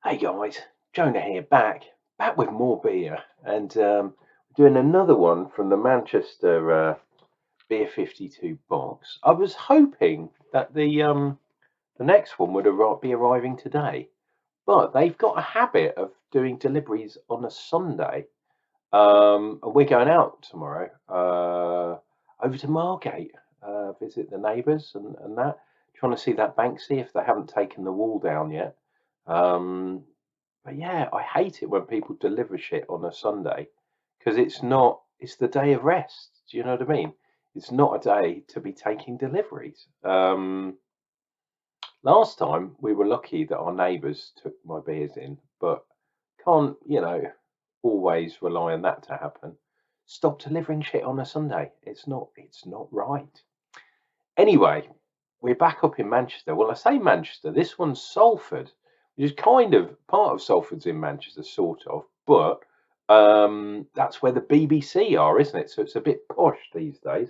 Hey guys, Jonah here, back with more beer, and doing another one from the Manchester Beer 52 box. I was hoping that the next one would be arriving today, but they've got a habit of doing deliveries on a Sunday, and we're going out tomorrow over to Margate, visit the neighbours and that, trying to see that Banksy if they haven't taken the wall down yet. But yeah, I hate it when people deliver shit on a Sunday because it's the day of rest. Do you know what I mean? It's not a day to be taking deliveries. Last time we were lucky that our neighbours took my beers in, but can't, always rely on that to happen. Stop delivering shit on a Sunday. It's not right. Anyway, we're back up in Manchester. Well, I say Manchester, this one's Salford, which is kind of part of Salford's in Manchester, sort of, but that's where the BBC are, isn't it? So it's a bit posh these days.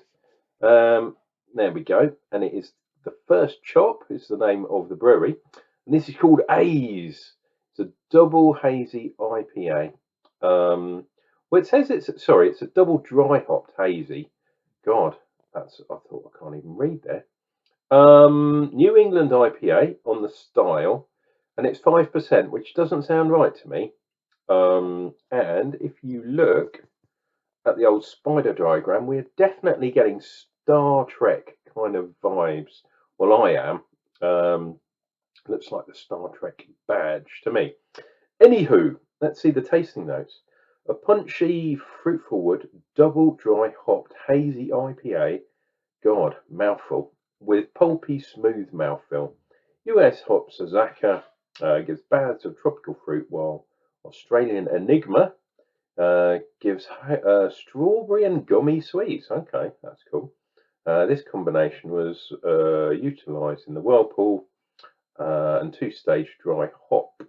There we go. And it is the First Chop, is the name of the brewery. And this is called Haze. It's a double hazy IPA. Well, it says it's a double dry hopped hazy. God, I thought I can't even read there. New England IPA on the style, and it's 5%, which doesn't sound right to me. And if you look at the old spider diagram, we're definitely getting Star Trek kind of vibes. Well, I am. Looks like the Star Trek badge to me. Anywho, let's see the tasting notes. A punchy, fruit-forward, double dry hopped hazy IPA. God, mouthful. With pulpy, smooth mouthfeel. US hops Azaka gives baths of tropical fruit, while Australian Enigma gives strawberry and gummy sweets. Okay, that's cool. This combination was utilised in the Whirlpool and two-stage dry hop.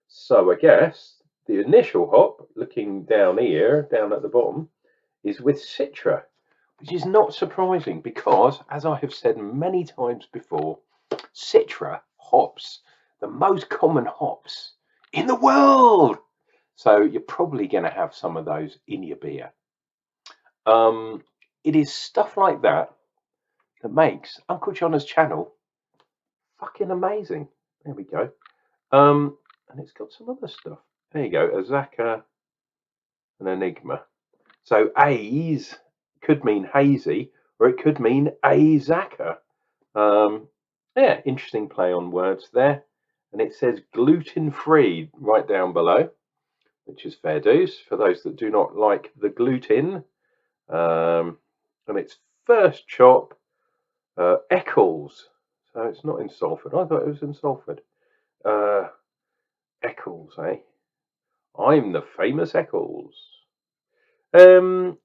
So I guess the initial hop, looking down here, down at the bottom, is with Citra, which is not surprising because, as I have said many times before, Citra hops, the most common hops in the world. So you're probably going to have some of those in your beer. It is stuff like that that makes Unclejona's channel fucking amazing. There we go. And it's got some other stuff. There you go, Azaka and Enigma. So A's could mean hazy, or it could mean Azaka. Yeah, interesting play on words there. And it says gluten-free right down below, which is fair dues for those that do not like the gluten. And it's First Chop, Eccles. So it's not in Salford. I thought it was in Salford. Eccles, eh? I'm the famous Eccles.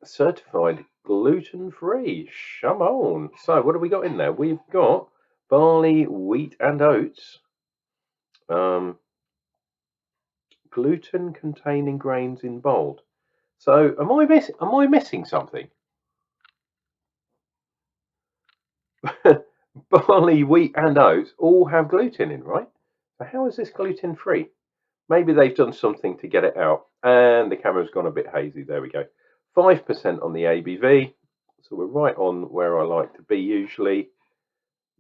Certified gluten-free. Come on. So what have we got in there? We've got barley, wheat, and oats. Gluten-containing grains in bold. So am I missing something? Barley, wheat, and oats all have gluten in, right? So how is this gluten-free? Maybe they've done something to get it out. And the camera's gone a bit hazy. There we go. 5% on the ABV. So we're right on where I like to be usually.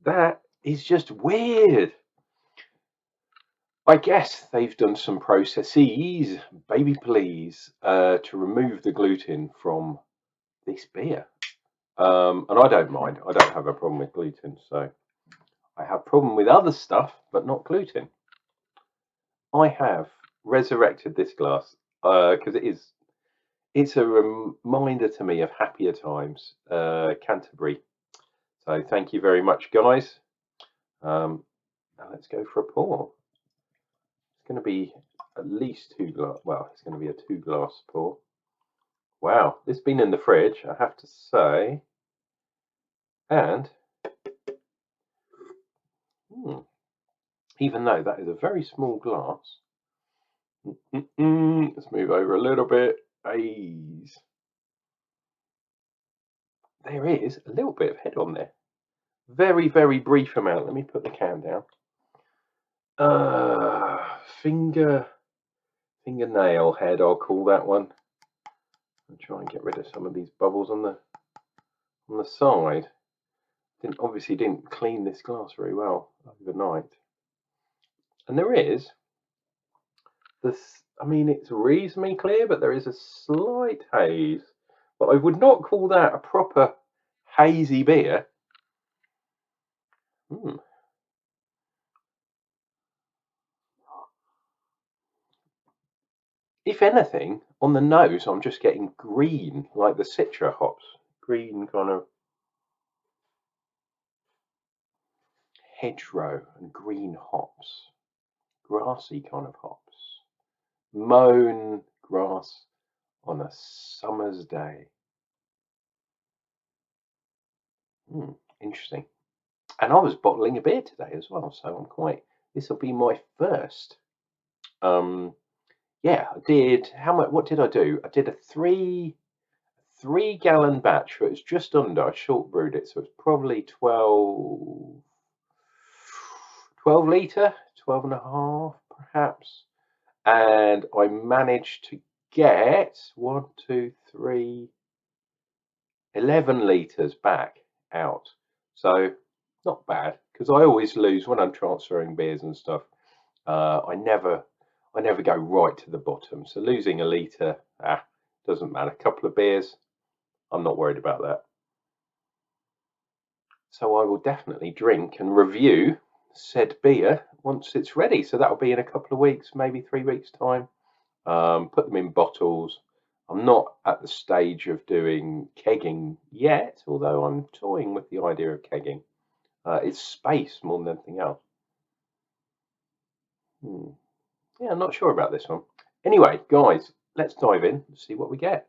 That is just weird. I guess they've done some processes, baby please, to remove the gluten from this beer. And I don't mind. I don't have a problem with gluten. So I have a problem with other stuff, but not gluten. I have resurrected this glass because it's a reminder to me of happier times, Canterbury. So thank you very much, guys. Now let's go for a pour. It's going to be at least 2 glass. Well, it's going to be a 2-glass pour. Wow, this has been in the fridge, I have to say. And even though that is a very small glass, let's move over a little bit. Haze. There is a little bit of head on there. Very, very brief amount. Let me put the can down. fingernail head, I'll call that one. I'll try and get rid of some of these bubbles on the side. Obviously didn't clean this glass very well overnight. And there is this, I mean, it's reasonably clear, but there is a slight haze. But I would not call that a proper hazy beer. If anything, on the nose, I'm just getting green, like the Citra hops. Green kind of hedgerow and green hops. Grassy kind of hops. Mown grass on a summer's day. Interesting. And I was bottling a beer today as well, so this will be my first. Yeah, I did. What did I do? I did a three-gallon batch. So it was just under. I short brewed it, so it's probably 12 litre, 12 and a half perhaps. And I managed to get 11 litres back out. So not bad, because I always lose when I'm transferring beers and stuff. I never go right to the bottom. So losing a litre, doesn't matter. A couple of beers, I'm not worried about that. So I will definitely drink and review said beer once it's ready. So that'll be in a couple of weeks, maybe 3 weeks time. Put them in bottles. I'm not at the stage of doing kegging yet, although I'm toying with the idea of kegging. It's space more than anything else. Yeah, I'm not sure about this one. Anyway, guys, let's dive in and see what we get.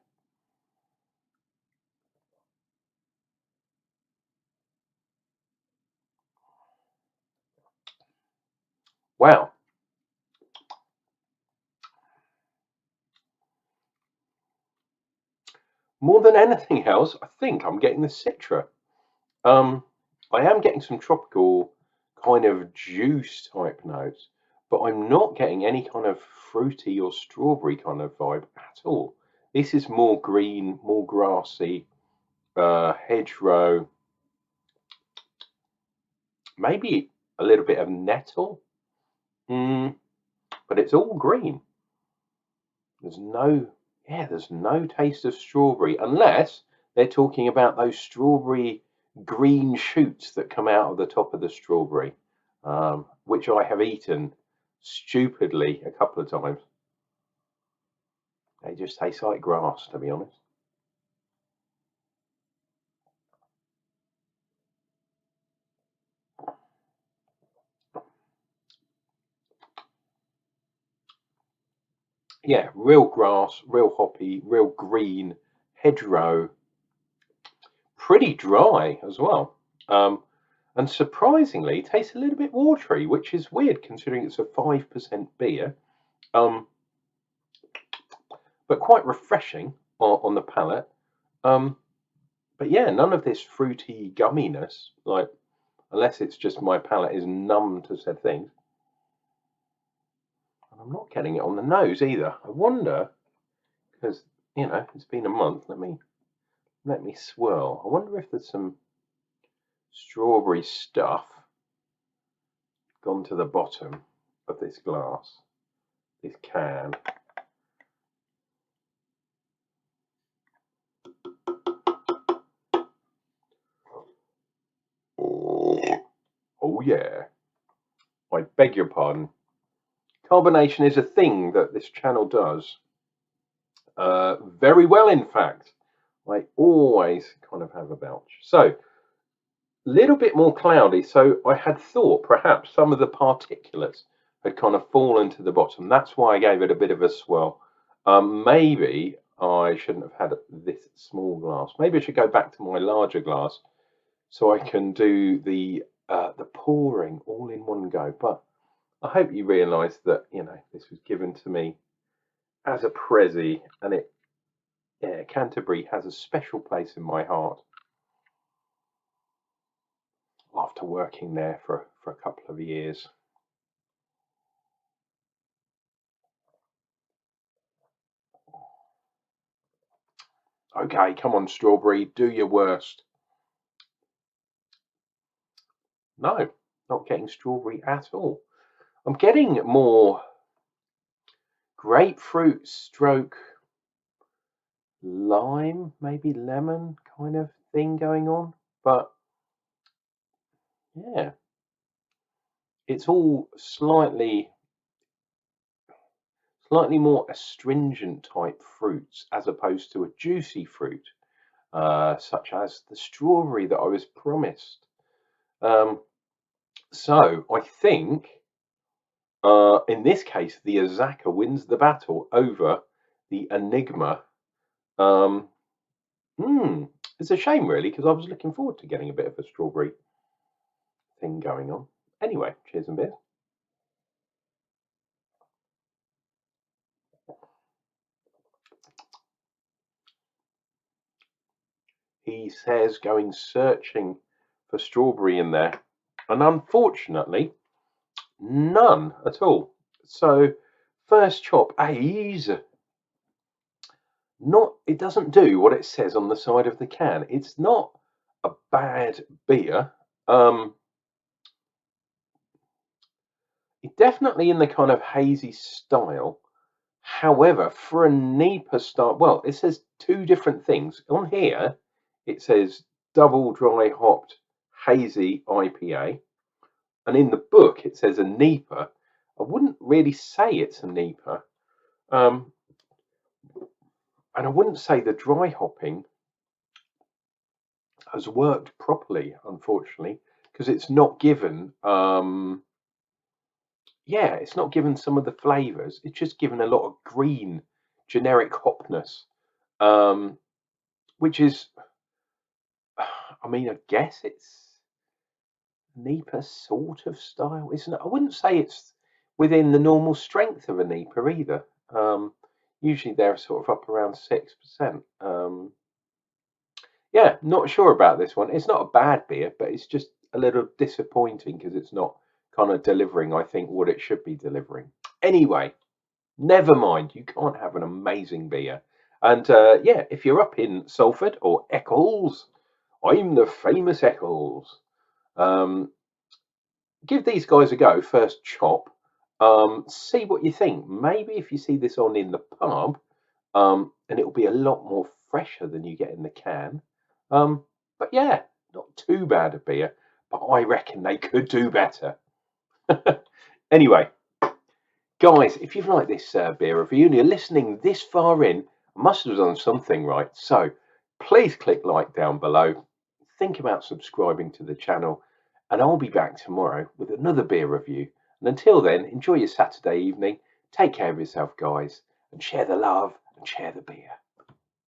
Wow. More than anything else, I think I'm getting the Citra. I am getting some tropical kind of juice type notes, but I'm not getting any kind of fruity or strawberry kind of vibe at all. This is more green, more grassy, hedgerow, maybe a little bit of nettle, but it's all green. There's no taste of strawberry, unless they're talking about those strawberry green shoots that come out of the top of the strawberry, which I have eaten stupidly a couple of times. They just taste like grass, to be honest. Yeah, real grass, real hoppy, real green, hedgerow, pretty dry as well. And surprisingly, it tastes a little bit watery, which is weird considering it's a 5% beer. But quite refreshing on the palate. But yeah, none of this fruity gumminess, like, unless it's just my palate is numb to said things. And I'm not getting it on the nose either. I wonder, because it's been a month. Let me swirl. I wonder if there's some strawberry stuff gone to the bottom of this glass, this can. Oh yeah. I beg your pardon. Carbonation is a thing that this channel does very well, in fact. I always kind of have a belch. So, a little bit more cloudy. So I had thought perhaps some of the particulates had kind of fallen to the bottom. That's why I gave it a bit of a swirl. Maybe I shouldn't have had this small glass. Maybe I should go back to my larger glass so I can do the pouring all in one go. But I hope you realise that this was given to me as a prezi, and Canterbury has a special place in my heart after working there for a couple of years. Okay, come on, strawberry, do your worst. No, not getting strawberry at all. I'm getting more grapefruit stroke lime, maybe lemon kind of thing going on. But yeah, it's all slightly more astringent type fruits as opposed to a juicy fruit, such as the strawberry that I was promised. Um, so I think in this case, the Azaka wins the battle over the Enigma. Um, it's a shame, really, because I was looking forward to getting a bit of a strawberry thing going on. Anyway, cheers and beers. He says going searching for strawberry in there, and unfortunately, none at all. So, first chop, A's. Not, it doesn't do what it says on the side of the can. It's not a bad beer. Definitely in the kind of hazy style. However, for a NEPA style, well, it says two different things. On here, it says double dry hopped hazy IPA. And in the book, it says a NEPA. I wouldn't really say it's a NEPA. And I wouldn't say the dry hopping has worked properly, unfortunately, because it's not given it's not given some of the flavors. It's just given a lot of green generic hopness, which is, I mean, I guess it's NEPA sort of style, isn't it? I wouldn't say it's within the normal strength of a NEPA either. Usually they're sort of up around 6%. Yeah, not sure about this one. It's not a bad beer, but it's just a little disappointing because it's not kind of delivering, I think, what it should be delivering. Anyway, never mind. You can't have an amazing beer. And yeah, if you're up in Salford or Eccles, I'm the famous Eccles. Give these guys a go. First chop. See what you think. Maybe if you see this on in the pub, and it'll be a lot more fresher than you get in the can. But yeah, not too bad a beer, but I reckon they could do better. Anyway, guys, if you've liked this beer review and you're listening this far in, I must have done something right. So please click like down below. Think about subscribing to the channel, and I'll be back tomorrow with another beer review. And until then, enjoy your Saturday evening. Take care of yourself, guys, and share the love and share the beer.